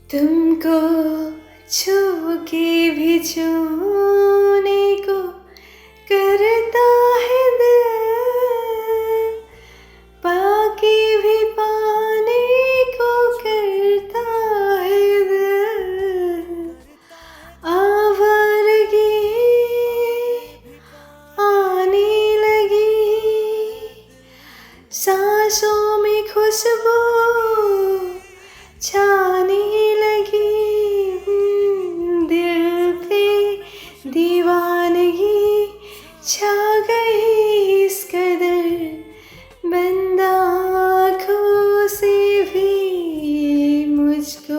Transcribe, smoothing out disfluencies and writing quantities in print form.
तुमको छू के भी छूने को करता है दिल, पाके भी पाने को करता है दिल। आवारगी आने लगी, सांसों में खुशबू छाने लगी, दिल पे दीवानगी छा गई इस कदर, बंद आँखों से भी मुझको